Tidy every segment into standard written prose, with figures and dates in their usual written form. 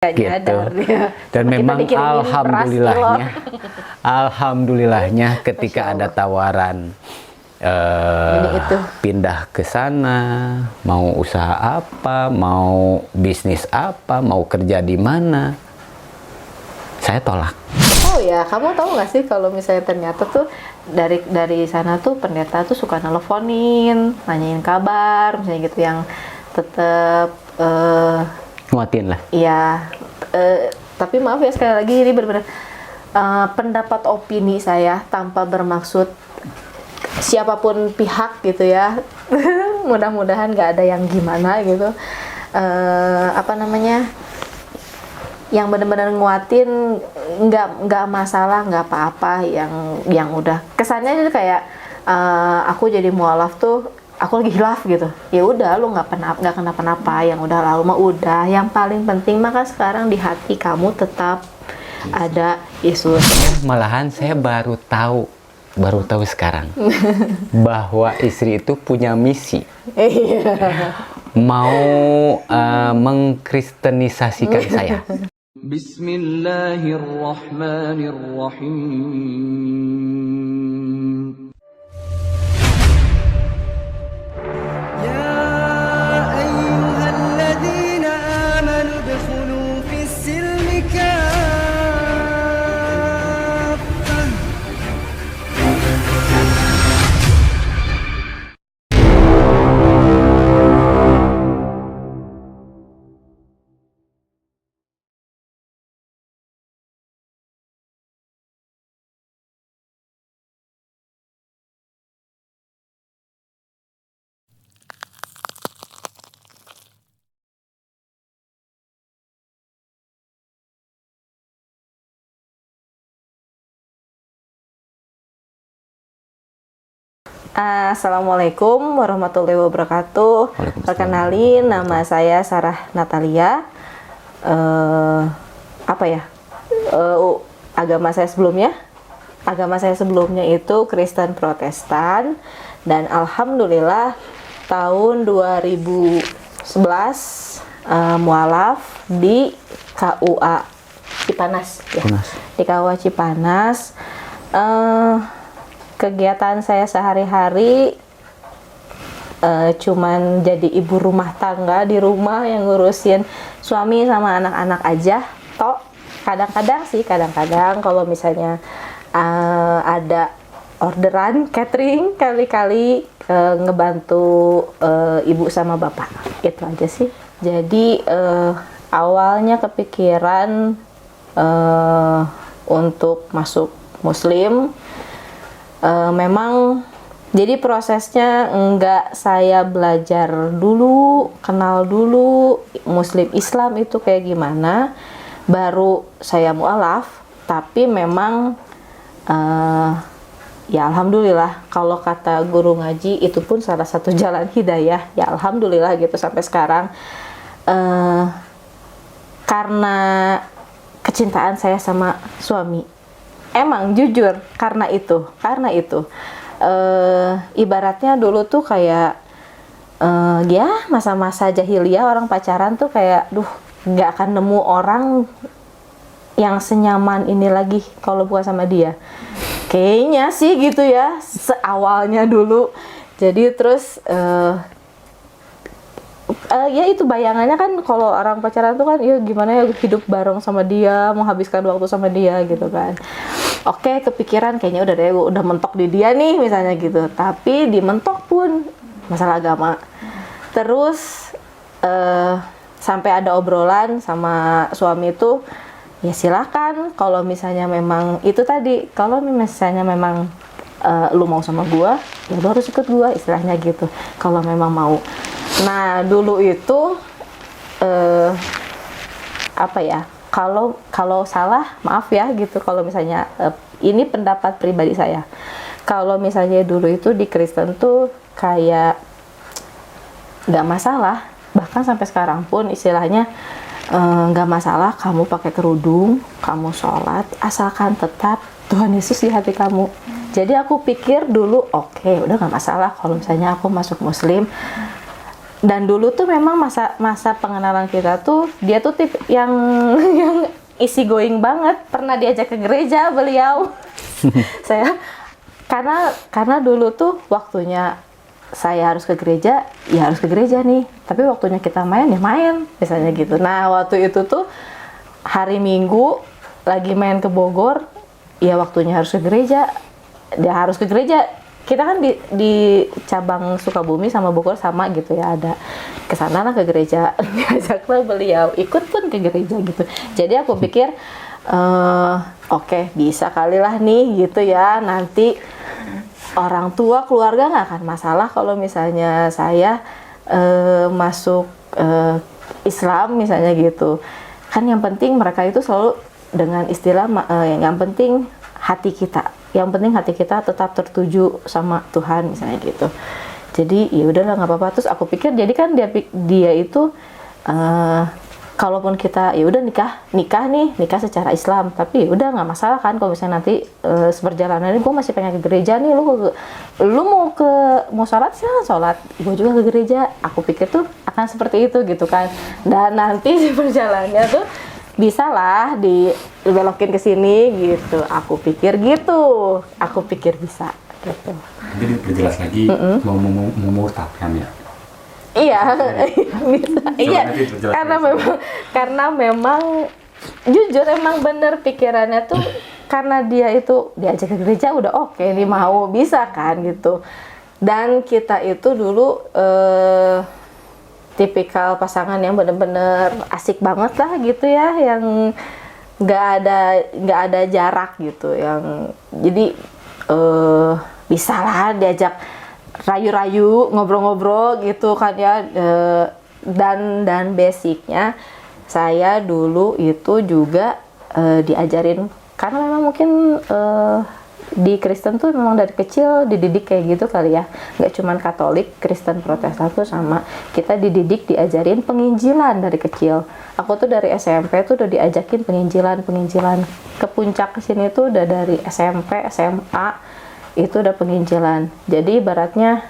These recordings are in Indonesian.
Gak gitu. nyadar ya. Dan memang alhamdulillahnya ketika ada tawaran pindah ke sana, mau usaha apa, mau bisnis apa, mau kerja di mana, saya tolak. Oh ya, kamu tahu nggak sih kalau misalnya ternyata tuh dari sana tuh pendeta tuh suka nelfonin, nanyain kabar, misalnya gitu, yang tetap nguatin lah. iya. Tapi maaf ya, sekali lagi ini benar-benar pendapat opini saya tanpa bermaksud siapapun pihak gitu ya. Mudah-mudahan nggak ada yang gimana gitu. Yang benar-benar nguatin, nggak masalah, nggak apa-apa, yang udah kesannya itu kayak aku jadi mualaf tuh aku lagi hilaf gitu. Ya udah, lu nggak kenapa-napa, yang udah lalu mah udah. Yang paling penting maka sekarang di hati kamu tetap ada Yesus. Malahan saya baru tahu sekarang bahwa istri itu punya misi. Mau mengkristenisasikan saya. Bismillahirrahmanirrahim. Ya ayyuhalladzina amanu udkhulu fis-silmi kaffah. Assalamualaikum warahmatullahi wabarakatuh. Perkenalin, nama saya Sarah Natalia. Agama saya sebelumnya itu Kristen Protestan, dan alhamdulillah tahun 2011 mualaf di KUA Cipanas ya. Di KUA Cipanas. Kegiatan saya sehari-hari cuman jadi ibu rumah tangga di rumah yang ngurusin suami sama anak-anak aja. Kadang-kadang kalau misalnya ada orderan catering, kali-kali ngebantu ibu sama bapak. Itu aja sih. Jadi awalnya kepikiran untuk masuk Muslim. Memang jadi prosesnya enggak saya belajar dulu, kenal dulu Muslim Islam itu kayak gimana, baru saya mualaf. Tapi memang ya alhamdulillah, kalau kata guru ngaji itu pun salah satu jalan hidayah, ya alhamdulillah gitu sampai sekarang. Karena kecintaan saya sama suami, emang jujur karena itu ibaratnya dulu tuh kayak ya masa-masa jahiliyah, orang pacaran tuh kayak nggak akan nemu orang yang senyaman ini lagi kalau bukan sama dia, kayaknya sih gitu ya seawalnya dulu. Jadi terus ya itu bayangannya kan, kalau orang pacaran tuh kan ya gimana ya, hidup bareng sama dia, menghabiskan waktu sama dia gitu kan. Oke, kepikiran kayaknya udah mentok di dia nih misalnya gitu. Tapi di mentok pun masalah agama. Terus sampai ada obrolan sama suami itu, ya silakan kalau misalnya memang itu tadi, kalau misalnya memang lu mau sama gua, ya lu harus ikut gua, istilahnya gitu. Kalau memang mau. Nah, dulu itu kalau salah maaf ya gitu. Kalau misalnya ini pendapat pribadi saya, kalau misalnya dulu itu di Kristen tuh kayak nggak masalah, bahkan sampai sekarang pun istilahnya nggak masalah kamu pakai kerudung, kamu sholat, asalkan tetap Tuhan Yesus di hati kamu. Jadi aku pikir dulu, oke, udah nggak masalah kalau misalnya aku masuk Muslim. Dan dulu tuh memang masa pengenalan kita tuh dia tuh tip yang yang easy going banget. Pernah diajak ke gereja beliau. Saya karena dulu tuh waktunya saya harus ke gereja, ya harus ke gereja nih. Tapi waktunya kita main, ya main, misalnya gitu. Nah, waktu itu tuh hari Minggu lagi main ke Bogor, ya waktunya harus ke gereja. Dia harus ke gereja. Kita kan di cabang Sukabumi sama Bogor sama gitu ya, ada kesana lah ke gereja. Diajaklah beliau, ikut pun ke gereja gitu. Jadi aku pikir, oke, bisa kali lah nih gitu ya, nanti orang tua keluarga nggak akan masalah kalau misalnya saya masuk Islam misalnya gitu. Kan yang penting mereka itu selalu dengan istilah yang penting hati kita. Yang penting hati kita tetap tertuju sama Tuhan misalnya gitu. Jadi ya udahlah nggak apa-apa. Terus aku pikir jadi kan dia itu kalaupun kita ya udah nikah secara Islam, tapi ya udah nggak masalah kan kalau misalnya nanti seperjalanan ini gue masih pengen ke gereja nih, lu mau sholat sih sholat, gue juga ke gereja. Aku pikir tuh akan seperti itu gitu kan. Dan nanti di perjalanannya tuh bisa lah dibelokin ke sini gitu. Aku pikir bisa gitu. Nanti diperjelas lagi mau mengurtapkan ya. Iya, bisa. Iya, nanti diperjelas karena memang jujur emang bener pikirannya tuh karena dia itu diajak ke gereja udah oke, nih mau bisa kan gitu. Dan kita itu dulu tipikal pasangan yang bener-bener asik banget lah gitu ya, yang nggak ada jarak gitu, yang jadi bisa lah diajak rayu-rayu, ngobrol-ngobrol gitu kan ya. Dan basicnya saya dulu itu juga diajarin, karena memang mungkin di Kristen tuh memang dari kecil dididik kayak gitu kali ya, nggak cuman Katolik, Kristen, Protestan tuh sama, kita diajarin penginjilan dari kecil. Aku tuh dari SMP tuh udah diajakin penginjilan ke puncak kesini tuh udah dari SMP, SMA itu udah penginjilan. Jadi ibaratnya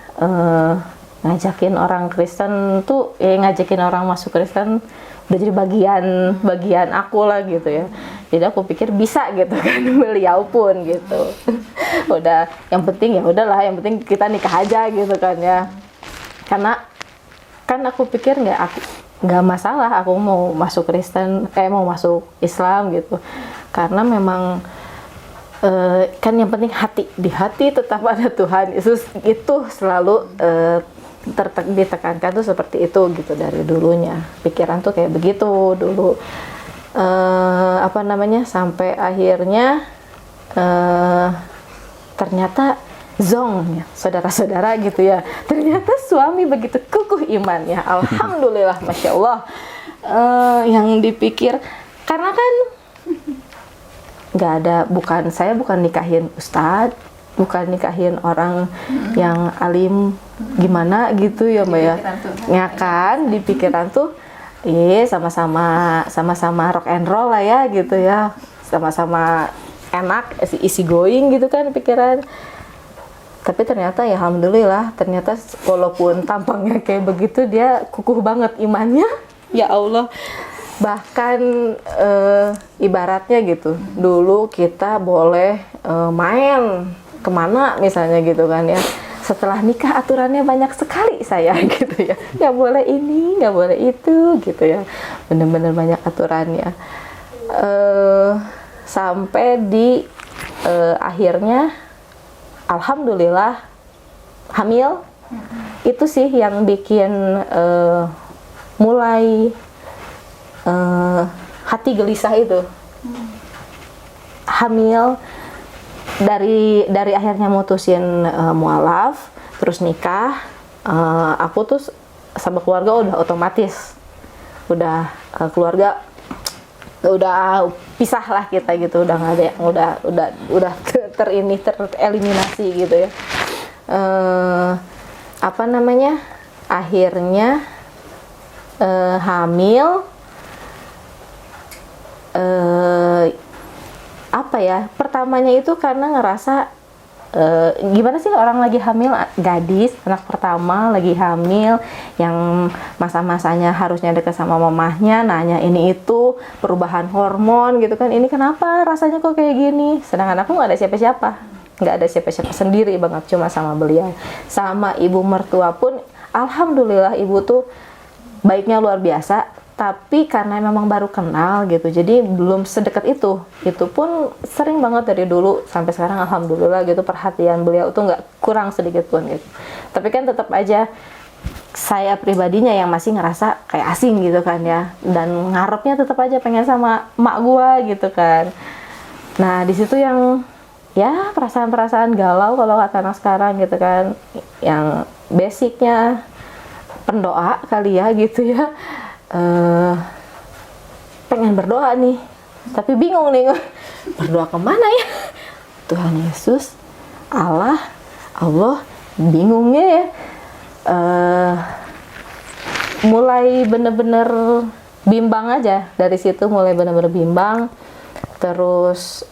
ngajakin orang Kristen tuh ngajakin orang masuk Kristen udah jadi bagian aku lah gitu ya. Jadi aku pikir bisa gitu kan, beliau pun gitu. Udah yang penting ya udahlah, yang penting kita nikah aja gitu kan ya. Karena kan aku pikir nggak masalah aku mau masuk Kristen, mau masuk Islam gitu. Karena memang kan yang penting di hati tetap ada Tuhan Yesus, itu selalu ditekankan tuh seperti itu gitu dari dulunya. Pikiran tuh kayak begitu dulu. Sampai akhirnya ternyata zong ya, saudara-saudara gitu ya. Ternyata suami begitu kukuh imannya. Alhamdulillah, Masya Allah. Yang dipikir, karena kan nggak ada, saya bukan nikahin ustadz, bukan nikahin orang yang alim gimana gitu ya Mbak ya. Ya kan, di pikiran tuh sama-sama rock and roll lah ya gitu ya, sama-sama enak, easy going gitu kan pikiran. Tapi ternyata ya alhamdulillah, ternyata walaupun tampangnya kayak begitu, dia kukuh banget imannya. Ya Allah. Bahkan ibaratnya gitu, dulu kita boleh main kemana misalnya gitu kan ya. Setelah nikah aturannya banyak sekali saya gitu ya. Nggak boleh ini, nggak boleh itu gitu ya. Bener-bener banyak aturannya. Sampai di akhirnya alhamdulillah hamil. Itu sih yang bikin mulai hati gelisah itu. Hamil, dari akhirnya mutusin mualaf, terus nikah, aku tuh sama keluarga udah otomatis keluarga udah pisah lah kita gitu, udah nggak ada yang udah tereliminasi gitu ya. Akhirnya hamil, pertamanya itu karena ngerasa gimana sih orang lagi hamil, gadis anak pertama lagi hamil yang masa-masanya harusnya dekat sama mamahnya, nanya ini itu perubahan hormon gitu kan, ini kenapa rasanya kok kayak gini, sedangkan aku nggak ada siapa-siapa sendiri banget, cuma sama beliau. Sama ibu mertua pun alhamdulillah ibu tuh baiknya luar biasa, tapi karena memang baru kenal gitu, jadi belum sedekat itu pun sering banget dari dulu sampai sekarang alhamdulillah gitu, perhatian beliau tuh nggak kurang sedikit pun gitu. Tapi kan tetap aja saya pribadinya yang masih ngerasa kayak asing gitu kan ya, dan ngarepnya tetap aja pengen sama emak gua gitu kan. Nah di situ yang ya perasaan-perasaan galau kalau kata anak sekarang gitu kan, yang basicnya pendoa kali ya gitu ya. Pengen berdoa nih, tapi bingung nih berdoa kemana ya, Tuhan Yesus, Allah, bingungnya ya. Mulai bener-bener bimbang aja dari situ, mulai bener-bener bimbang. Terus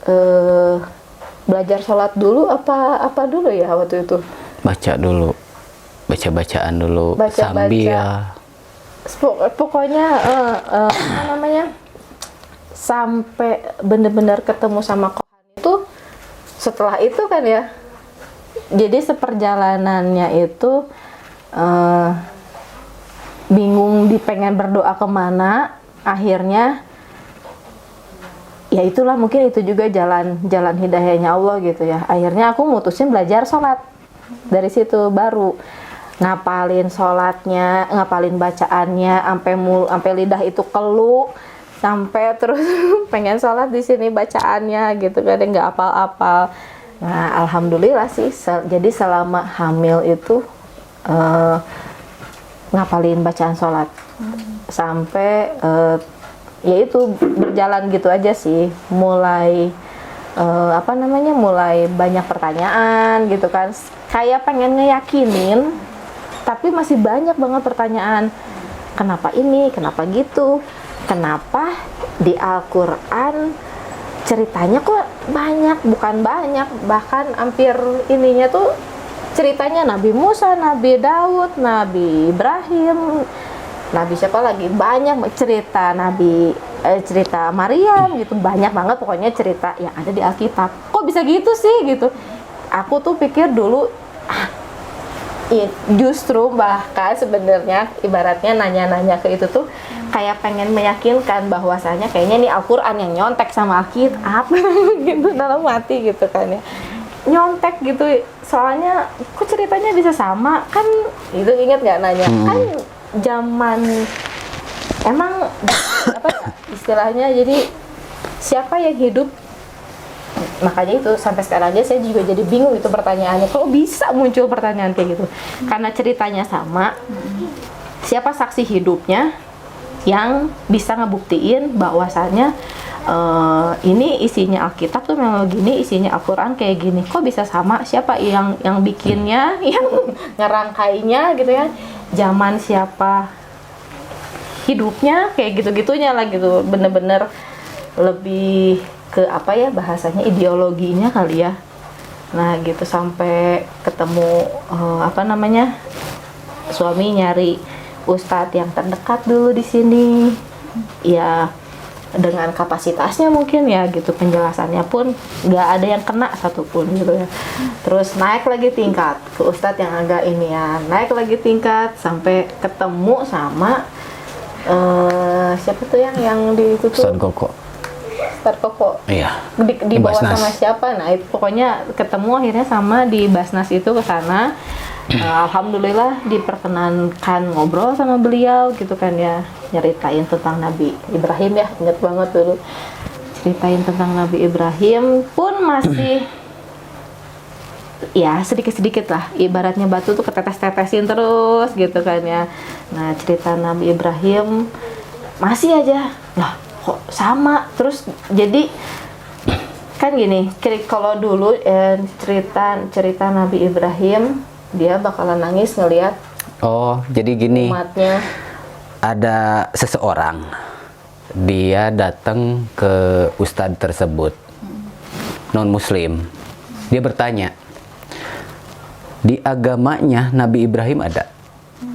belajar sholat dulu apa dulu ya waktu itu? Bacaan dulu Baca. sambil Pokoknya apa namanya, sampai bener-bener ketemu sama Kohan itu setelah itu kan ya. Jadi seperjalanannya itu bingung pengen berdoa kemana, akhirnya ya itulah, mungkin itu juga jalan hidayahnya Allah gitu ya. Akhirnya aku mutusin belajar sholat, dari situ baru ngapalin sholatnya, ngapalin bacaannya, sampai lidah itu keluh, sampai terus pengen sholat di sini bacaannya gitu kan, nggak apal-apal. Nah alhamdulillah sih, jadi selama hamil itu ngapalin bacaan sholat sampai ya itu berjalan gitu aja sih, mulai mulai banyak pertanyaan gitu kan, kayak pengen ngeyakinin tapi masih banyak banget pertanyaan. Kenapa ini? Kenapa gitu? Kenapa di Al-Quran ceritanya kok banyak? Bukan banyak, bahkan hampir ininya tuh ceritanya Nabi Musa, Nabi Daud, Nabi Ibrahim, Nabi siapa lagi? Banyak cerita cerita Maryam gitu, banyak banget pokoknya cerita yang ada di Alkitab. Kok bisa gitu sih gitu? Aku tuh pikir dulu justru bahkan sebenarnya ibaratnya nanya-nanya ke itu tuh kayak pengen meyakinkan bahwasanya kayaknya nih Al-Quran yang nyontek sama Alkitab gitu dalam hati gitu kan ya, nyontek gitu, soalnya kok ceritanya bisa sama kan, itu ingat nggak nanya kan zaman emang apa istilahnya, jadi siapa yang hidup. Makanya itu sampai sekarang aja saya juga jadi bingung itu pertanyaannya, kalau bisa muncul pertanyaan kayak gitu, karena ceritanya sama. Siapa saksi hidupnya yang bisa ngebuktiin bahwasannya ini isinya Alkitab tuh memang gini, isinya Al-Quran kayak gini, kok bisa sama? Siapa yang bikinnya, yang ngerangkainya gitu ya, zaman siapa hidupnya, kayak gitu-gitunya lah gitu, bener-bener lebih ke apa ya bahasanya, ideologinya kali ya. Nah gitu, sampai ketemu suami nyari ustadz yang terdekat dulu di sini ya, dengan kapasitasnya mungkin ya gitu, penjelasannya pun nggak ada yang kena satupun gitu ya. Terus naik lagi tingkat ke ustadz yang agak ini ya, naik lagi tingkat sampai ketemu sama siapa tuh yang di itu tuh, Ustadz Koko. Iya. Dibawa Basnas. sama siapa? Nah, itu pokoknya ketemu akhirnya sama di Basnas itu ke sana. Alhamdulillah diperkenankan ngobrol sama beliau gitu kan ya, nyeritain tentang Nabi Ibrahim ya, inget banget dulu. Ceritain tentang Nabi Ibrahim pun masih ya sedikit-sedikit lah, ibaratnya batu tuh ketetes-tetesin terus gitu kan ya. Nah, cerita Nabi Ibrahim masih aja lah, kok sama terus. Jadi kan gini, kalau dulu cerita Nabi Ibrahim, dia bakalan nangis ngelihat Oh, jadi gini, umatnya. ada seseorang, dia datang ke ustadz tersebut, non muslim. Dia bertanya, Di agamanya Nabi Ibrahim ada,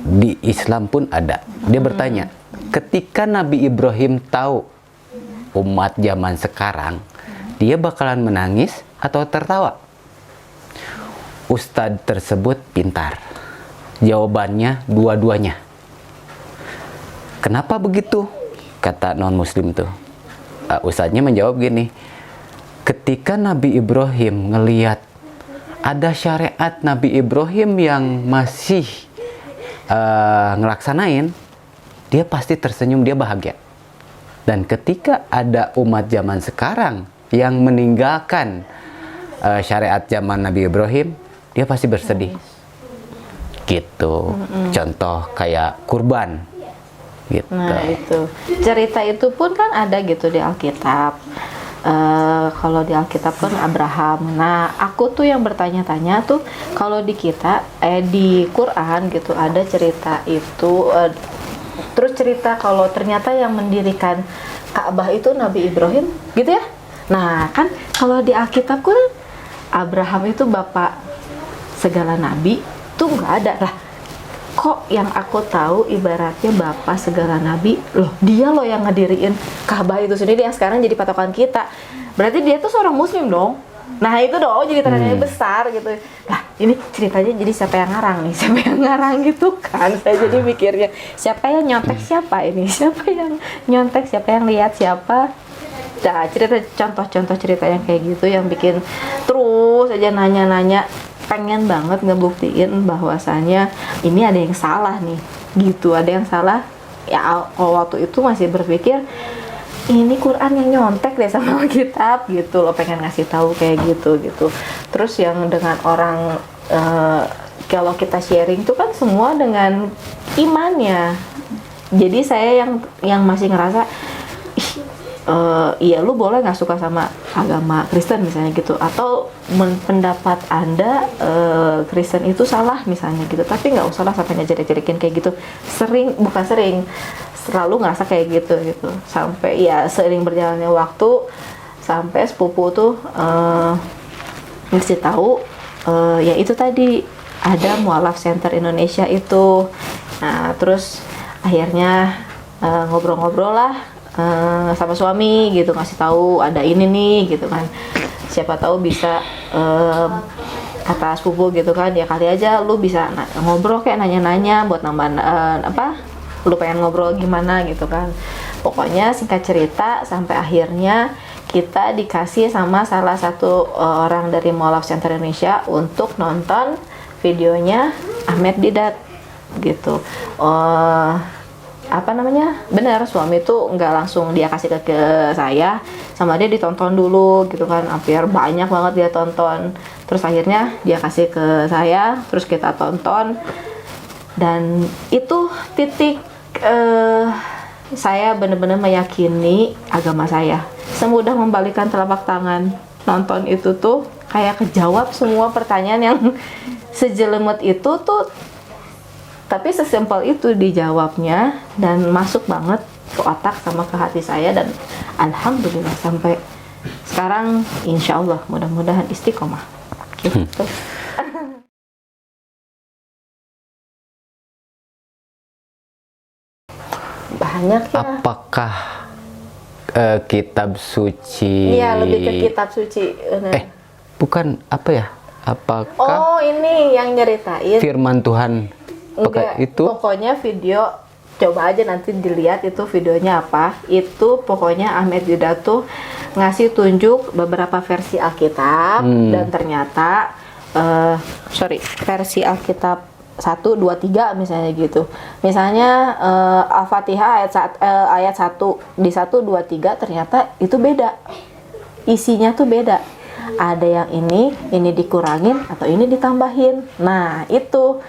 di Islam pun ada. Dia bertanya, ketika Nabi Ibrahim tahu umat zaman sekarang, dia bakalan menangis atau tertawa? Ustadz tersebut pintar. Jawabannya dua-duanya. Kenapa begitu? Kata non-muslim tuh. Ustadznya menjawab gini, ketika Nabi Ibrahim ngeliat ada syariat Nabi Ibrahim yang masih ngelaksanain, dia pasti tersenyum, dia bahagia. Dan ketika ada umat zaman sekarang yang meninggalkan syariat zaman Nabi Ibrahim, dia pasti bersedih. Gitu. Contoh kayak kurban. Gitu. Nah itu cerita itu pun kan ada gitu di Alkitab. Kalau di Alkitab kan Abraham. Nah, aku tuh yang bertanya-tanya tuh kalau di kita di Quran gitu ada cerita itu terus cerita kalau ternyata yang mendirikan Ka'bah itu Nabi Ibrahim gitu ya. Nah, kan kalau di Alkitab kan Abraham itu bapak segala nabi tuh nggak ada lah. Kok yang aku tahu ibaratnya bapak segala nabi loh, dia loh yang ngediriin Ka'bah itu sendiri yang sekarang jadi patokan kita. Berarti dia tuh seorang muslim dong. Nah itu dong jadi tandanya besar gitu. Nah ini ceritanya jadi siapa yang ngarang nih, siapa yang ngarang gitu kan. Saya jadi mikirnya siapa yang nyontek siapa ini, siapa yang nyontek, siapa yang lihat siapa. Nah cerita contoh-contoh cerita yang kayak gitu yang bikin terus aja nanya-nanya, pengen banget ngebuktiin bahwasannya ini ada yang salah nih gitu, ada yang salah ya. Waktu itu masih berpikir ini Quran yang nyontek deh sama Alkitab gitu loh, pengen ngasih tahu kayak gitu. Terus yang dengan orang kalau kita sharing tuh kan semua dengan imannya. Jadi saya yang masih ngerasa iya lu boleh nggak suka sama agama Kristen misalnya gitu, atau pendapat Anda Kristen itu salah misalnya gitu, tapi nggak usah lah sampai ngejelek-jelekin kayak gitu. Selalu ngerasa kayak gitu sampai ya seiring berjalannya waktu sampai sepupu tuh ngasih tahu ya itu tadi ada Mualaf Center Indonesia itu. Nah terus akhirnya ngobrol-ngobrol lah sama suami gitu, ngasih tahu ada ini nih gitu kan, siapa tahu bisa kata sepupu gitu kan, ya kali aja lu bisa ngobrol kayak nanya-nanya buat nambah lu pengen ngobrol gimana gitu kan. Pokoknya singkat cerita sampai akhirnya kita dikasih sama salah satu orang dari Mualaf Center Indonesia untuk nonton videonya Ahmed Didat gitu. Benar suami tuh nggak langsung dia kasih ke saya, sama dia ditonton dulu gitu kan, hampir banyak banget dia tonton. Terus akhirnya dia kasih ke saya, terus kita tonton, dan itu titik saya benar-benar meyakini agama saya. Semudah membalikan telapak tangan. Nonton itu tuh kayak kejawab semua pertanyaan yang sejelemet itu tuh, tapi sesimpel itu dijawabnya dan masuk banget ke otak sama ke hati saya. Dan alhamdulillah sampai sekarang insya Allah mudah-mudahan istiqomah gitu. Banyak ya. Apakah kitab suci? Iya, lebih ke kitab suci. Bukan apa ya? Apakah Oh, ini yang nyeritain firman Tuhan? enggak, Itu pokoknya video, coba aja nanti dilihat itu videonya apa. Itu pokoknya Ahmed Didat tuh ngasih tunjuk beberapa versi Alkitab dan ternyata versi Alkitab 1, 2, 3 misalnya gitu. Misalnya Al-Fatihah ayat 1 di 1, 2, 3 ternyata itu beda. Isinya tuh beda. Ada yang ini dikurangin atau ini ditambahin. Nah, itu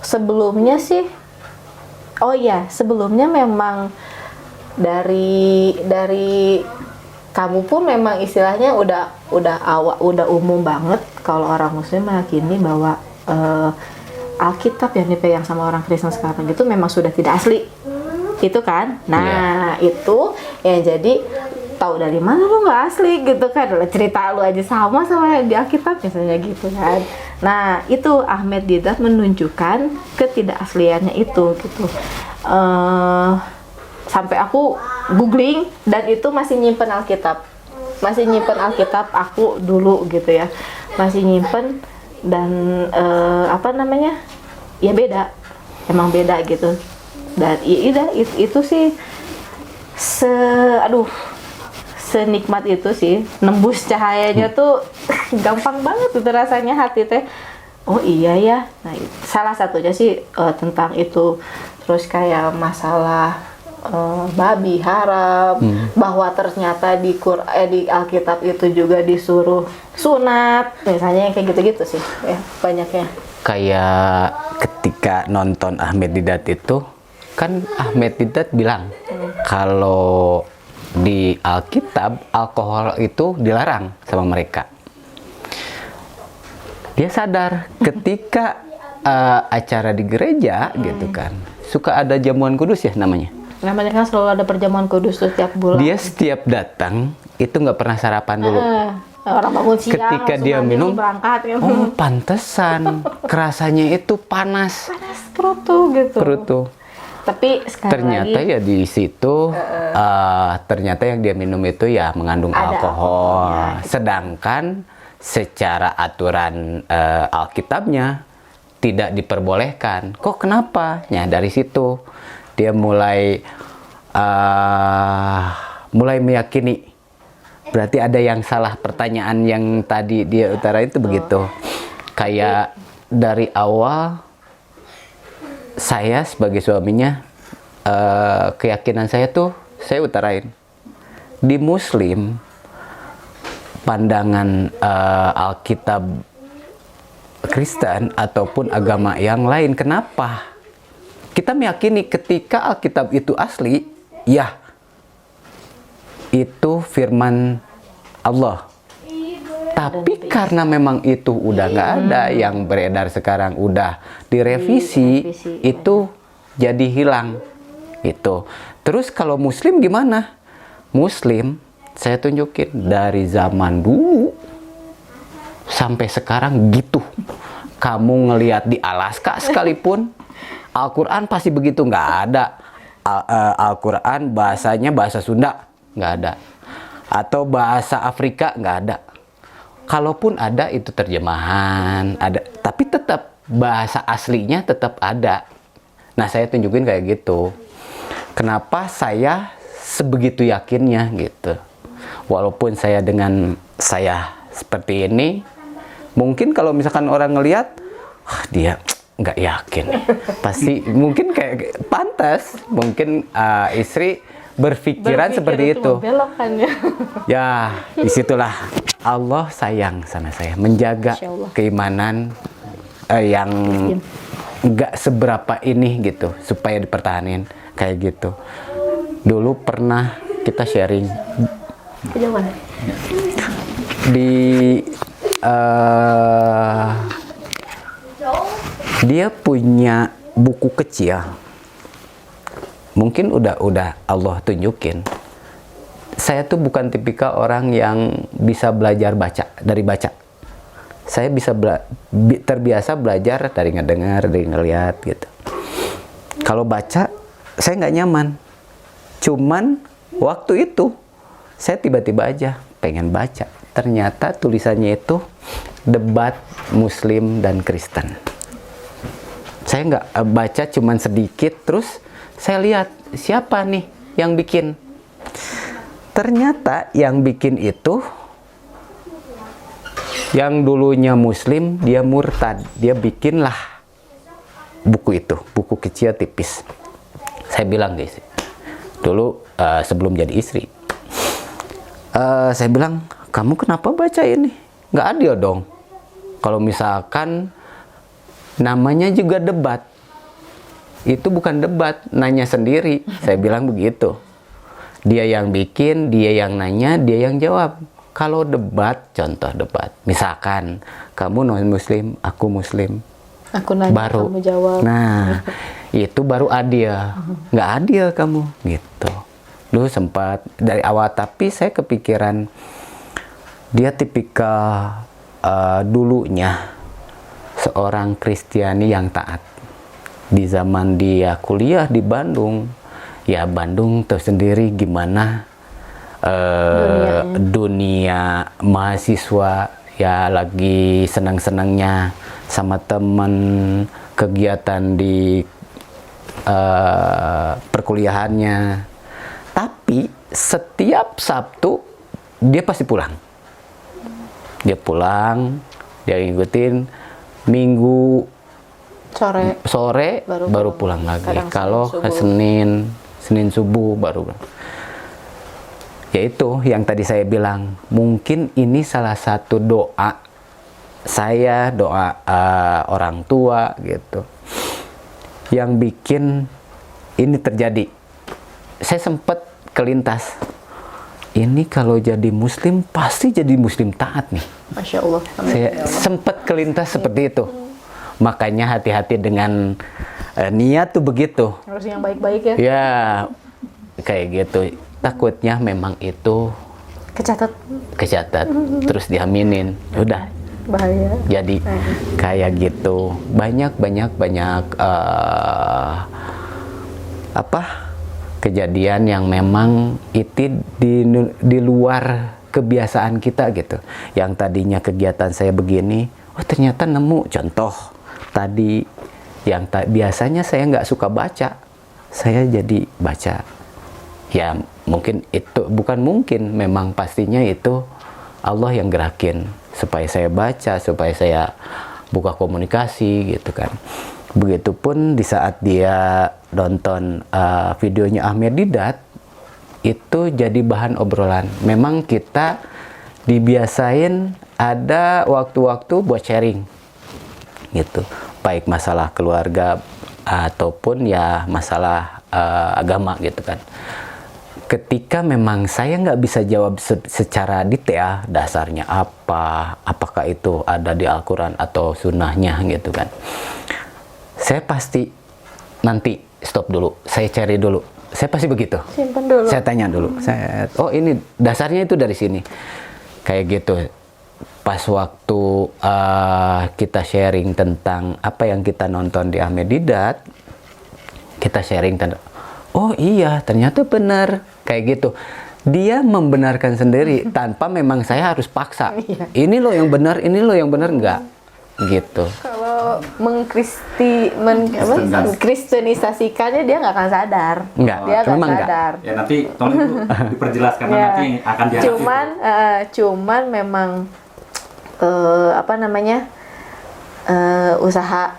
sebelumnya sih sebelumnya memang dari kamu pun memang istilahnya udah umum banget kalau orang muslim meyakini bahwa Alkitab yang dipegang sama orang Kristen sekarang itu memang sudah tidak asli. Itu kan. Nah, itu ya jadi tahu dari mana lu nggak asli gitu kan, lah cerita lu aja sama di Alkitab misalnya gitu kan. Nah itu Ahmad Didat menunjukkan ketidakasliannya itu gitu. Sampai aku googling dan itu masih nyimpen Alkitab aku dulu gitu ya, masih nyimpen dan apa namanya ya beda, emang beda gitu. Dan itu sih senikmat itu sih, nembus cahayanya tuh gampang banget itu rasanya hati teh. Oh iya ya. Nah, salah satunya sih tentang itu. Terus kayak masalah babi haram, bahwa ternyata di Alkitab itu juga disuruh sunat, misalnya yang kayak gitu-gitu sih ya banyaknya. Kayak ketika nonton Ahmad Didat itu, kan Ahmad Didat bilang kalau di Alkitab alkohol itu dilarang sama mereka. Dia sadar ketika acara di gereja gitu kan, suka ada jamuan kudus ya namanya. Namanya kan selalu ada perjamuan kudus tuh tiap bulan. Dia setiap datang itu nggak pernah sarapan dulu. Orang bangun siang Ketika langsung dia mandi, minum, berangkat kan. oh pantesan kerasanya itu panas. Panas perut tuh gitu. Perut tuh. Tapi sekali Ternyata lagi ya di situ ternyata yang dia minum itu ya mengandung Ada alkohol. alkoholnya. Sedangkan secara aturan Alkitabnya tidak diperbolehkan. Kok kenapa? Ya dari situ dia mulai meyakini. Berarti ada yang salah, pertanyaan yang tadi dia utarain itu begitu. Kayak dari awal saya sebagai suaminya, keyakinan saya tuh saya utarain. Di Muslim, pandangan Alkitab Kristen ataupun agama yang lain, kenapa? Kita meyakini ketika Alkitab itu asli, ya itu firman Allah. Tapi karena memang itu udah nggak ada, yang beredar sekarang udah direvisi, itu jadi hilang. Itu. Terus kalau Muslim gimana? Muslim, saya tunjukin dari zaman dulu sampai sekarang gitu. Kamu ngelihat di Alaska sekalipun, Al-Quran pasti begitu, nggak ada. Al-Quran bahasanya bahasa Sunda, nggak ada. Atau bahasa Afrika, nggak ada. Kalaupun ada itu terjemahan, ada. Tapi tetap bahasa aslinya tetap ada. Nah saya tunjukin kayak gitu. Kenapa saya sebegitu yakinnya gitu. Walaupun saya dengan saya seperti ini, mungkin kalau misalkan orang ngelihat, wah dia nggak yakin. Pasti mungkin kayak pantas, mungkin istri berpikiran seperti itu. Ya, disitulah Allah sayang sama saya, menjaga keimanan yang nggak seberapa ini gitu, supaya dipertahanin kayak gitu. Dulu pernah kita sharing di dia punya buku kecil, mungkin udah Allah tunjukin. Saya tuh bukan tipikal orang yang bisa belajar dari baca. Saya bisa terbiasa belajar dari ngedengar, dari ngeliat gitu. Kalau baca, saya nggak nyaman. Cuman waktu itu saya tiba-tiba aja pengen baca. Ternyata tulisannya itu debat Muslim dan Kristen. Saya nggak baca cuman sedikit, terus saya lihat siapa nih yang bikin. Ternyata yang bikin itu, yang dulunya Muslim, dia murtad. Dia bikinlah buku itu, buku kecil tipis. Saya bilang guys, dulu sebelum jadi istri, saya bilang, kamu kenapa baca ini? Nggak adil dong. Kalau misalkan namanya juga debat, itu bukan debat, nanya sendiri. Saya bilang begitu. Dia yang bikin, dia yang nanya, dia yang jawab. Kalau debat, contoh debat, misalkan kamu non Muslim, aku Muslim, aku nanya, baru kamu jawab. Nah itu baru adil. Nggak adil kamu gitu. dulu sempat dari awal, tapi saya kepikiran dia tipikal dulunya seorang Kristiani yang taat. Di zaman dia kuliah di Bandung, ya Bandung tahu sendiri gimana dunia mahasiswa, ya lagi senang-senangnya sama teman, kegiatan di perkuliahannya. Tapi setiap Sabtu dia pasti pulang. Dia pulang, dia ngikutin. Minggu sore baru pulang lagi. Kadang Kalau Senin Senin subuh baru. Yaitu yang tadi saya bilang, mungkin ini salah satu doa saya, doa orang tua gitu, yang bikin ini terjadi. Saya sempat kelintas, ini kalau jadi muslim pasti jadi muslim taat nih. Masya Allah. Amin. Saya sempat kelintas seperti itu. Makanya hati-hati dengan niat tuh begitu. Harus yang baik-baik ya. Ya, kayak gitu. Takutnya memang itu Kecatat. terus diaminin. Udah, Bahaya. jadi kayak gitu. Banyak kejadian yang memang itu di luar kebiasaan kita gitu. Yang tadinya kegiatan saya begini, oh ternyata nemu contoh tadi yang biasanya saya nggak suka baca, saya jadi baca. Ya mungkin itu, bukan mungkin, memang pastinya itu Allah yang gerakin supaya saya baca, supaya saya buka komunikasi gitu kan. Begitupun di saat dia nonton videonya Ahmad Didat, itu jadi bahan obrolan. Memang kita dibiasain ada waktu-waktu buat sharing gitu, baik masalah keluarga ataupun ya masalah agama gitu kan. Ketika memang saya nggak bisa jawab secara detail, dasarnya apa, apakah itu ada di Al-Quran atau sunnahnya gitu kan, saya pasti nanti stop dulu, saya cari dulu, saya pasti begitu. Simpan dulu. Saya tanya dulu, oh ini dasarnya itu dari sini, kayak gitu. Pas waktu kita sharing tentang apa yang kita nonton di Ahmad Didat, kita sharing tentang, oh iya ternyata benar, kayak gitu. Dia membenarkan sendiri tanpa memang saya harus paksa. Ini loh yang benar, ini loh yang benar, enggak gitu. Kalau mengkristenisasikannya dia nggak akan sadar. Enggak, Dia akan memang enggak. sadar. Ya nanti tolong itu diperjelas karena Ya. nanti akan dihadapi. Cuman memang usaha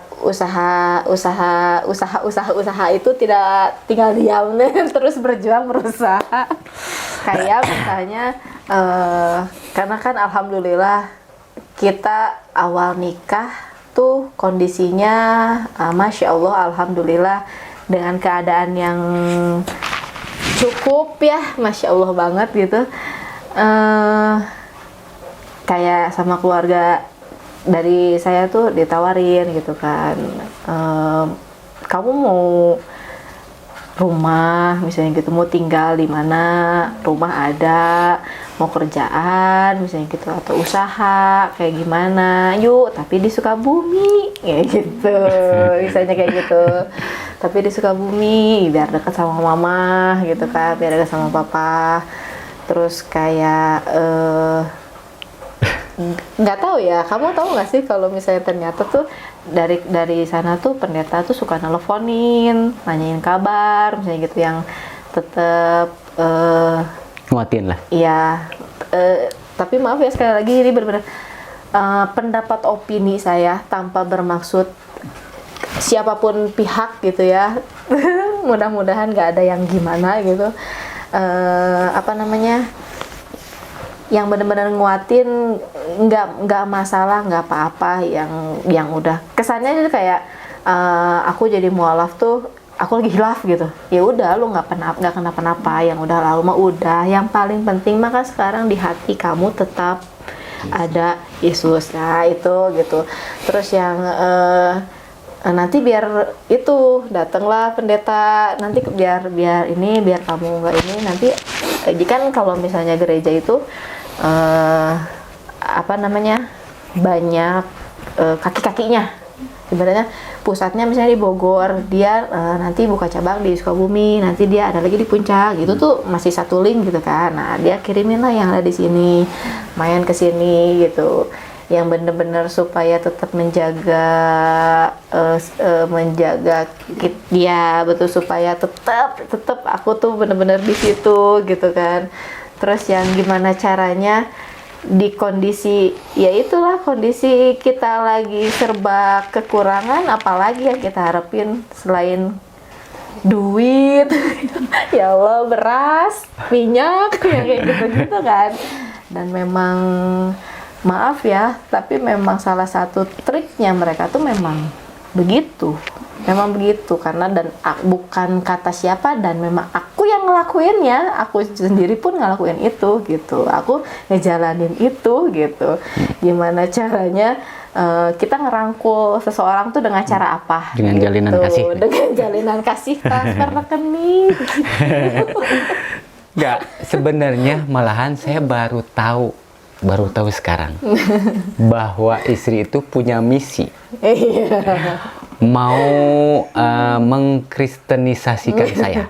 itu tidak tinggal diam terus berjuang berusaha. Kayak misalnya karena kan alhamdulillah kita awal nikah tuh kondisinya masya Allah, alhamdulillah dengan keadaan yang cukup ya, masya Allah banget gitu. Kayak sama keluarga dari saya tuh ditawarin gitu kan, kamu mau rumah misalnya gitu, mau tinggal di mana, rumah ada, mau kerjaan misalnya gitu, atau usaha kayak gimana, yuk tapi di Sukabumi kayak gitu misalnya kayak gitu, tapi di Sukabumi biar dekat sama mama gitu kan, biar dekat sama papa. Terus kayak nggak tahu ya, kamu tahu nggak sih kalau misalnya ternyata tuh dari sana tuh pendeta tuh suka nelfonin, nanyain kabar misalnya gitu, yang tetap Nguatin lah. iya, tapi maaf ya sekali lagi ini benar-benar pendapat opini saya tanpa bermaksud siapapun pihak gitu ya. Mudah-mudahan nggak ada yang gimana gitu, yang benar-benar nguatin, nggak masalah, nggak apa-apa, yang udah kesannya itu kayak aku jadi mualaf tuh aku lagi hilaf gitu. Ya udah, lu nggak kenapa-napa, yang udah lalu mah udah. Yang paling penting maka sekarang di hati kamu tetap ada Yesus. Nah itu gitu. Terus yang nanti biar itu datanglah pendeta, nanti biar kamu nggak ini nanti. Kan kalau misalnya gereja itu apa namanya, banyak kaki-kakinya. Ibaratnya pusatnya misalnya di Bogor, dia nanti buka cabang di Sukabumi, nanti dia ada lagi di Puncak, gitu tuh masih satu link gitu kan. Nah dia kirimin lah yang ada di sini, main ke sini gitu, yang bener-bener supaya tetap menjaga dia betul, supaya tetap aku tuh bener-bener di situ gitu kan. Terus yang gimana caranya di kondisi, ya itulah kondisi kita lagi serba kekurangan, apalagi yang kita harapin selain duit ya Allah, beras, minyak, yang kayak gitu-gitu kan. Dan memang maaf ya, tapi memang salah satu triknya mereka tuh memang begitu, karena bukan kata siapa, dan memang aku yang ngelakuinnya, aku sendiri pun ngelakuin itu gitu, aku ngejalanin itu gitu. Gimana caranya kita ngerangkul seseorang tuh dengan cara apa? Dengan jalinan kasih. Dengan jalinan kasih, transfer rekening. Nggak, sebenarnya malahan saya baru tahu sekarang bahwa istri itu punya misi mau mengkristenisasikan saya,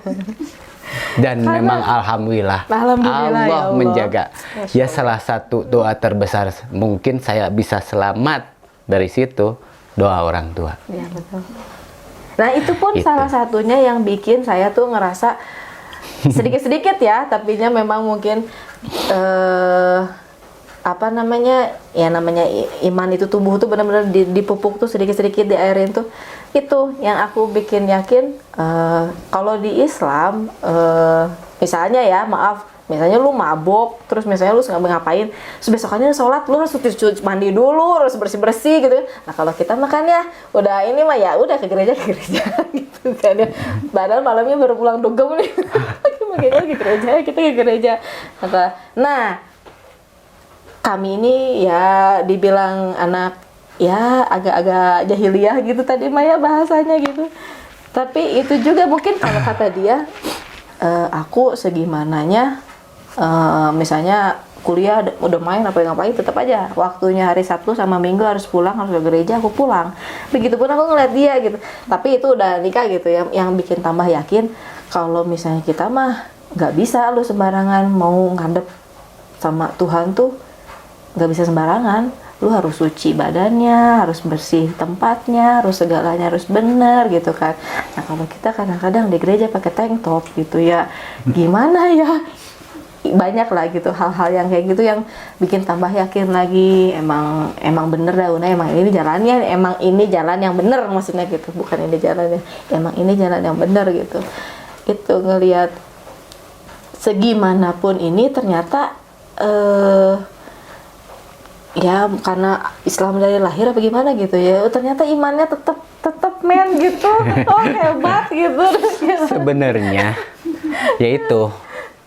dan memang alhamdulillah Allah ya Allah menjaga. Ya salah satu doa terbesar mungkin saya bisa selamat dari situ, doa orang tua. Ya, betul. Nah itu pun Gitu. salah satunya yang bikin saya tuh ngerasa sedikit-sedikit ya, tapinya memang mungkin apa namanya, ya namanya iman itu tumbuh tuh benar-benar dipupuk tuh sedikit-sedikit, diairin tuh. Itu yang aku bikin yakin kalau di Islam misalnya ya, maaf, misalnya lu mabok, terus misalnya lu nggak ngapain, terus besokannya sholat lu harus mandi dulu, harus bersih-bersih gitu. Nah kalau kita makan ya udah ini mah ya udah ke gereja gitu kan ya. Padahal malamnya baru pulang dugem nih. Kita ke gereja. Nah kami ini ya dibilang anak ya agak-agak jahiliyah gitu tadi Maya bahasanya gitu. Tapi itu juga mungkin kalau kata dia aku segimananya misalnya kuliah udah main apa ngapain, tetap aja waktunya hari Sabtu sama Minggu harus pulang, harus ke gereja, aku pulang. Begitupun aku ngeliat dia gitu. Tapi itu udah nikah gitu, yang bikin tambah yakin kalau misalnya kita mah nggak bisa lu sembarangan mau ngadep sama Tuhan tuh, nggak bisa sembarangan. Lu harus suci badannya, harus bersih tempatnya, harus segalanya harus bener gitu kan. Nah kalau kita kadang-kadang di gereja pakai tank top gitu ya, gimana ya, banyak lah gitu hal-hal yang kayak gitu yang bikin tambah yakin lagi emang bener dah Una, emang ini jalannya, emang ini jalan yang bener, maksudnya gitu, bukan ini jalannya, emang ini jalan yang bener gitu. Itu ngelihat segimanapun ini ternyata ya karena Islam dari lahir apa gimana gitu ya, ternyata imannya tetap men gitu. Oh hebat gitu. Sebenarnya yaitu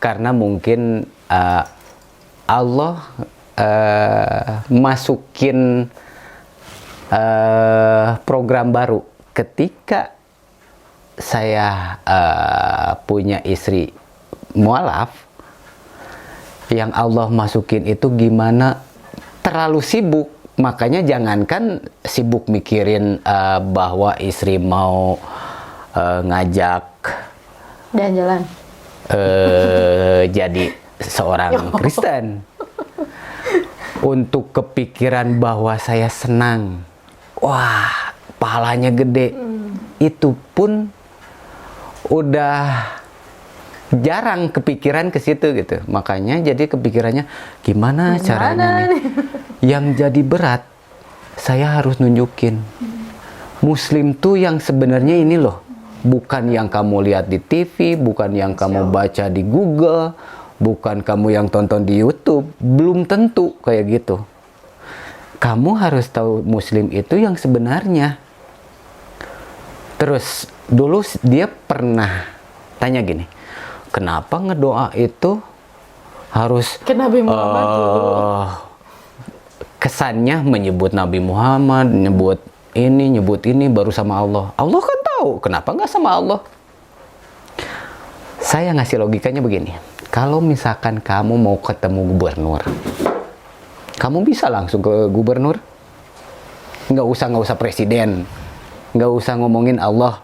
karena mungkin Allah masukin program baru ketika saya punya istri mualaf. Yang Allah masukin itu gimana, terlalu sibuk, makanya jangankan sibuk mikirin bahwa istri mau ngajak jalan-jalan jadi seorang Kristen, untuk kepikiran bahwa saya senang, wah pahalanya gede, itu pun udah jarang kepikiran ke situ gitu. Makanya jadi kepikirannya gimana caranya nih. Yang jadi berat, saya harus nunjukin Muslim tuh yang sebenarnya ini loh, bukan yang kamu lihat di TV, bukan yang kamu baca di Google, bukan kamu yang tonton di YouTube. Belum tentu kayak gitu. Kamu harus tahu Muslim itu yang sebenarnya. Terus dulu dia pernah tanya gini, kenapa ngedoa itu harus ke Nabi Muhammad kesannya menyebut Nabi Muhammad, menyebut nyebut ini baru sama Allah. Allah kan tahu, kenapa nggak sama Allah? Saya ngasih logikanya begini. Kalau misalkan kamu mau ketemu gubernur, kamu bisa langsung ke gubernur. Nggak usah presiden. Nggak usah ngomongin Allah.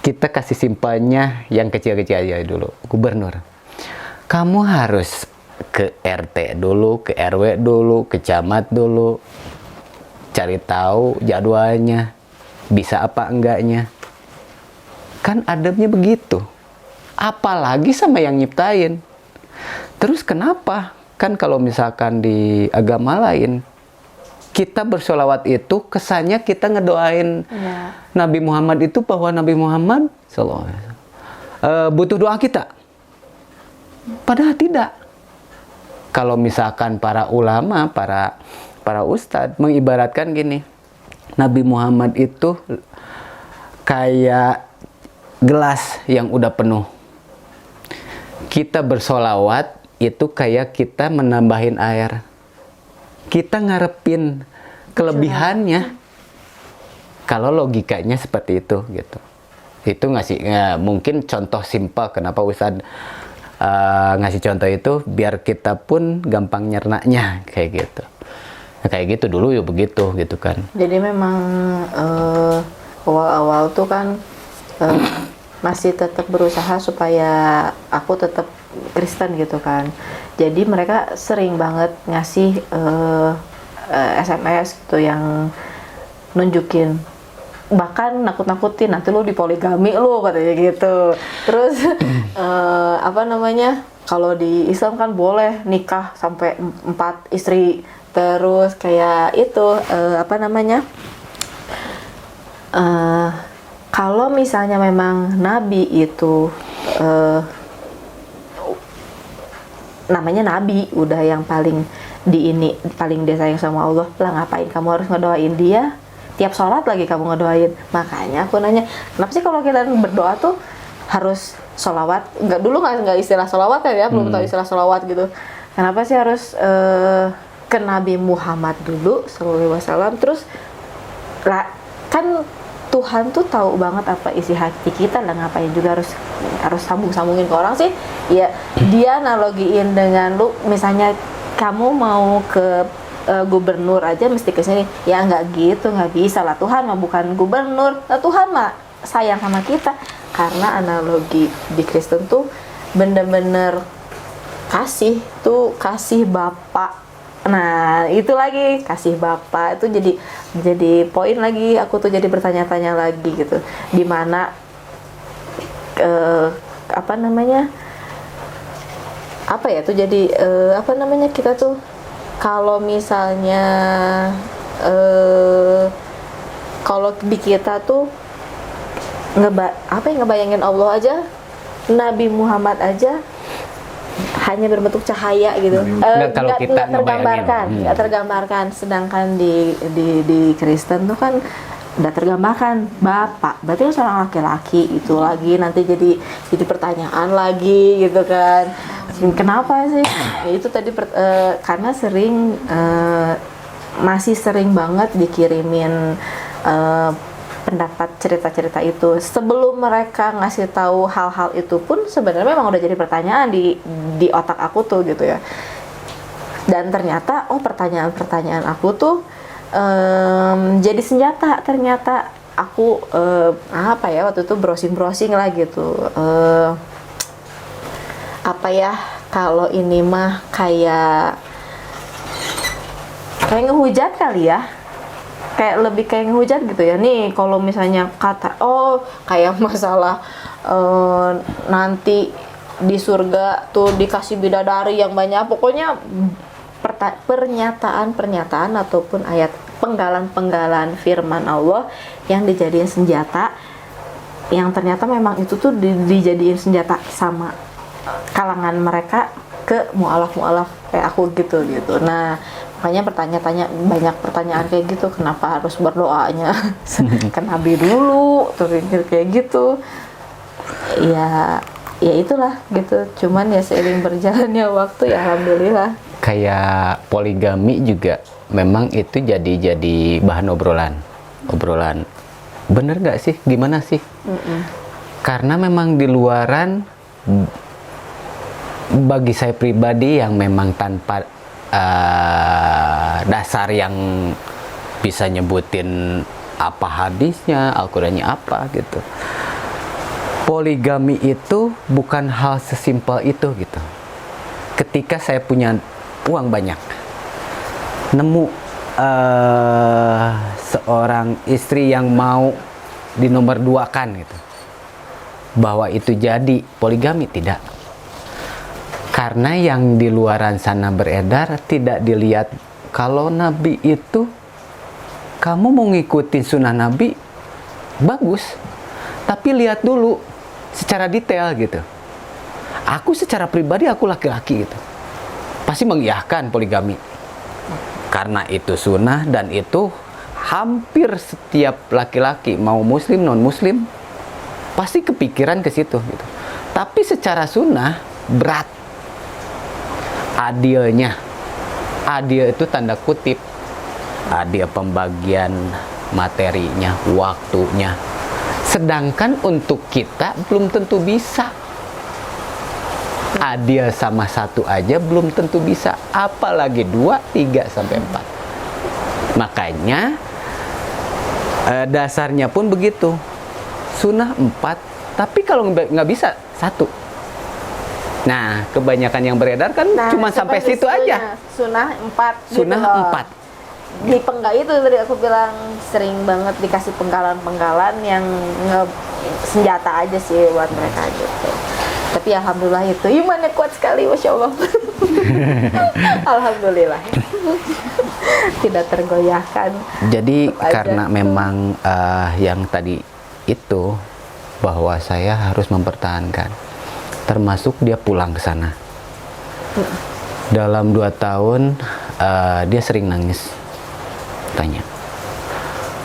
Kita kasih simpelnya yang kecil-kecil aja dulu. Gubernur. Kamu harus ke RT dulu, ke RW dulu, ke camat dulu. Cari tahu jadwalnya. Bisa apa enggaknya. Kan adabnya begitu. Apalagi sama yang nyiptain. Terus kenapa? Kan kalau misalkan di agama lain, kita bersolawat itu kesannya kita ngedoain Nabi Muhammad itu, bahwa Nabi Muhammad butuh doa kita. Padahal tidak. Kalau misalkan para ulama, para ustadz mengibaratkan gini, Nabi Muhammad itu kayak gelas yang udah penuh. Kita bersolawat itu kayak kita menambahin air. Kita ngarepin kelebihannya. Kalau logikanya seperti itu gitu. Itu mungkin contoh simpel kenapa Ustadz ngasih contoh itu, biar kita pun gampang nyernanya kayak gitu. Nah, kayak gitu dulu ya begitu gitu kan. Jadi memang awal-awal tuh kan masih tetap berusaha supaya aku tetap Kristen gitu kan. Jadi mereka sering banget ngasih SMS gitu yang nunjukin, bahkan nakut-nakutin nanti lu dipoligami lu katanya gitu. Terus kalau di Islam kan boleh nikah sampai 4 istri. Terus kayak itu kalau misalnya memang Nabi itu namanya Nabi, udah yang paling disayang sama Allah, lah ngapain kamu harus ngedoain dia? Tiap sholat lagi kamu ngedoain. Makanya aku nanya, kenapa sih kalau kita berdoa tuh harus sholawat? Nggak istilah sholawat ya, belum tahu istilah sholawat gitu. Kenapa sih harus ke Nabi Muhammad dulu sallallahu alaihi wasallam? Terus kan Tuhan tuh tahu banget apa isi hati kita, dan ngapain juga harus sambung-sambungin ke orang sih? Ya dia analogiin dengan lu, misalnya kamu mau ke gubernur aja mesti ke sini. Ya nggak gitu, nggak bisa lah. Tuhan mah bukan gubernur. Nah, Tuhan mah sayang sama kita. Karena analogi di Kristen tuh bener-bener kasih Bapa. Nah, itu lagi kasih Bapa itu jadi poin lagi, aku tuh jadi bertanya-tanya lagi gitu. Di mana kita tuh kalau misalnya kalau di kita tuh ngebayangin Allah aja, Nabi Muhammad aja hanya berbentuk cahaya gitu, nggak tergambarkan. Sedangkan di Kristen tuh kan udah tergambarkan Bapak, berarti seorang laki-laki itu lagi nanti jadi pertanyaan lagi gitu kan. Kenapa sih? Itu tadi karena masih sering banget dikirimin pendapat cerita-cerita itu. Sebelum mereka ngasih tahu hal-hal itu pun sebenarnya memang udah jadi pertanyaan di otak aku tuh gitu ya. Dan ternyata pertanyaan-pertanyaan aku tuh jadi senjata. Ternyata aku waktu itu browsing lah gitu. Kalau ini mah kayak ngehujat kali ya. Lebih kayak ngehujat gitu ya. Nih kalau misalnya kayak masalah nanti di surga tuh dikasih bidadari yang banyak. Pokoknya pernyataan ataupun ayat penggalan firman Allah yang dijadiin senjata, yang ternyata memang itu tuh dijadiin senjata sama kalangan mereka ke mu'alaf kayak aku gitu. Nah, makanya banyak pertanyaan kayak gitu, kenapa harus berdoanya ke Nabi dulu, terus kayak gitu. Ya itulah gitu. Cuman ya seiring berjalannya waktu ya alhamdulillah. Kayak poligami juga memang itu jadi bahan obrolan. Bener nggak sih? Gimana sih? Karena memang di luaran, bagi saya pribadi yang memang tanpa dasar yang bisa nyebutin apa hadisnya, Al-Qurannya apa gitu. Poligami itu bukan hal sesimpel itu gitu. Ketika saya punya uang banyak, nemu seorang istri yang mau dinomor duakan gitu, bahwa itu jadi poligami, tidak. Karena yang di luaran sana beredar tidak dilihat. Kalau Nabi itu, kamu mau ngikutin sunnah Nabi, bagus, tapi lihat dulu secara detail gitu. Aku secara pribadi, aku laki-laki gitu, pasti mengiyakan poligami karena itu sunnah, dan itu hampir setiap laki-laki, mau muslim non muslim, pasti kepikiran ke situ gitu. Tapi secara sunnah berat. Adilnya, adil itu tanda kutip, adil pembagian materinya, waktunya. Sedangkan untuk kita belum tentu bisa. Adil sama satu aja belum tentu bisa, apalagi 2, 3, sampai 4. Makanya dasarnya pun begitu. Sunnah 4, tapi kalau nggak bisa 1. Nah, kebanyakan yang beredar kan cuma sampai situ aja. Sunnah 4. Sunnah gitu loh. 4. Di penggal itu tadi aku bilang, sering banget dikasih penggalan-penggalan yang senjata aja sih buat mereka gitu. Tapi alhamdulillah itu imannya kuat sekali, masya Allah. Alhamdulillah tidak tergoyahkan. Jadi Tetap aja. karena memang yang tadi itu, bahwa saya harus mempertahankan, termasuk dia pulang ke sana. Dalam 2 tahun dia sering nangis, tanya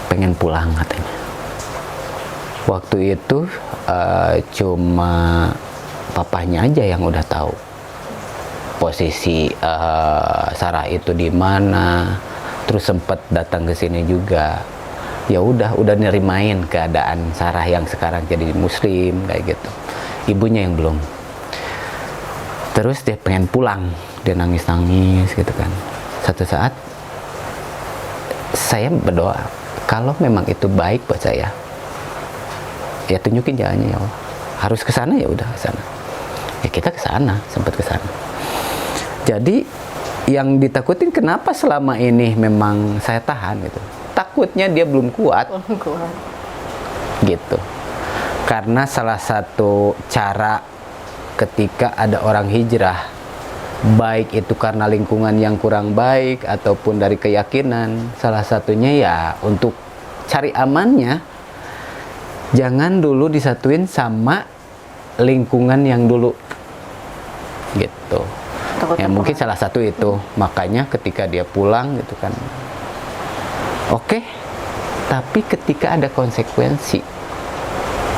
pengen pulang katanya. Waktu itu cuma papahnya aja yang udah tahu posisi Sarah itu di mana. Terus sempat datang ke sini juga. Ya udah nerimain keadaan Sarah yang sekarang jadi muslim kayak gitu. Ibunya yang belum. Terus dia pengen pulang, dia nangis-nangis gitu kan. Satu saat saya berdoa, kalau memang itu baik buat saya, ya tunjukin jalannya ya Allah. Harus ke sana, ya udah ke sana. Ya kita ke sana, sempat ke sana. Jadi yang ditakutin kenapa selama ini memang saya tahan gitu. Takutnya dia belum kuat. Gitu. Karena salah satu cara ketika ada orang hijrah, baik itu karena lingkungan yang kurang baik ataupun dari keyakinan, salah satunya ya untuk cari amannya, jangan dulu disatuin sama lingkungan yang dulu gitu. Ya mungkin salah satu itu. Makanya ketika dia pulang gitu kan, oke, tapi ketika ada konsekuensi,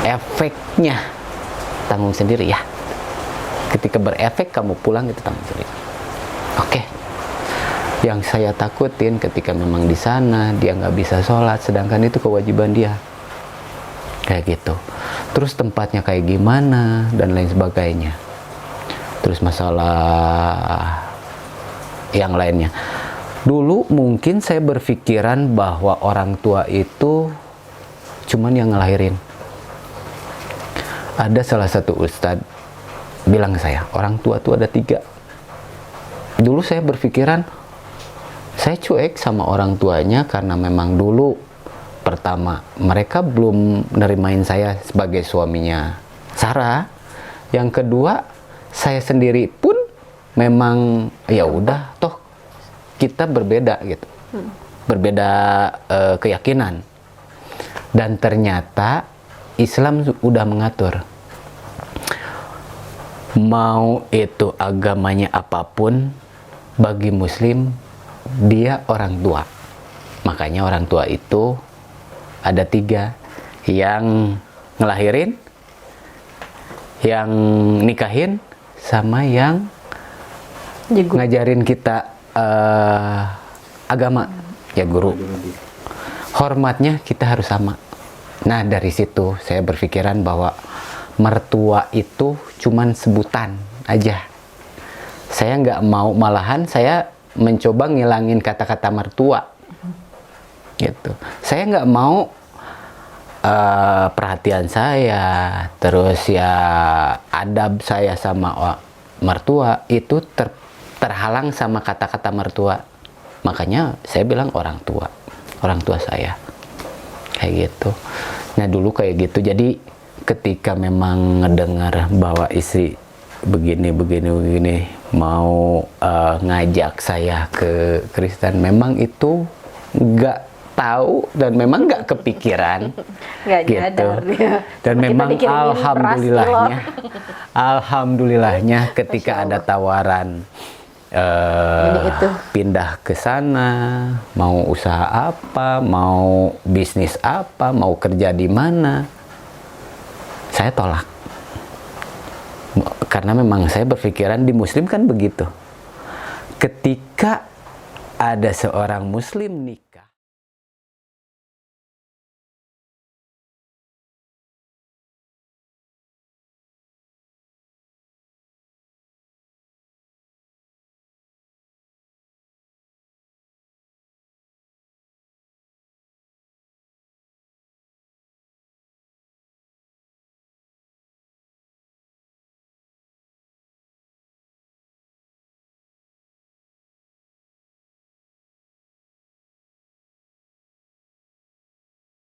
efeknya tanggung sendiri ya. Ketika berefek kamu pulang itu tanggung sendiri. Oke. Yang saya takutin ketika memang di sana dia nggak bisa sholat, sedangkan itu kewajiban dia. Kayak gitu. Terus tempatnya kayak gimana dan lain sebagainya. Terus masalah yang lainnya. Dulu mungkin saya berpikiran bahwa orang tua itu cuman yang ngelahirin. Ada salah satu ustadz bilang ke saya, orang tua tuh ada 3. Dulu saya berpikiran, saya cuek sama orang tuanya karena memang dulu pertama mereka belum nerimain saya sebagai suaminya Sarah. Yang kedua, saya sendiri pun memang ya udah toh kita berbeda gitu. Berbeda keyakinan. Dan ternyata Islam udah mengatur. Mau itu agamanya apapun, bagi muslim dia orang tua. Makanya orang tua itu ada 3, yang ngelahirin, yang nikahin, sama yang ngajarin kita agama, ya guru. Hormatnya kita harus sama. Nah, dari situ saya berpikiran bahwa mertua itu cuman sebutan aja. Saya nggak mau, malahan saya mencoba ngilangin kata-kata mertua. Gitu. Saya nggak mau perhatian saya, terus ya adab saya sama mertua itu terhalang sama kata-kata mertua. Makanya saya bilang orang tua saya kayak gitu. Nah dulu kayak gitu. Jadi ketika memang ngedengar bahwa istri begini mau ngajak saya ke Kristen, memang itu nggak tahu dan memang nggak kepikiran Nggak gitu. nyadar dia. Dan Kita memang dikirimin alhamdulillahnya ketika ada tawaran Ini itu. pindah ke sana, mau usaha apa, mau bisnis apa, mau kerja di mana, saya tolak. Karena memang saya berpikiran di Muslim kan begitu. Ketika ada seorang Muslim nih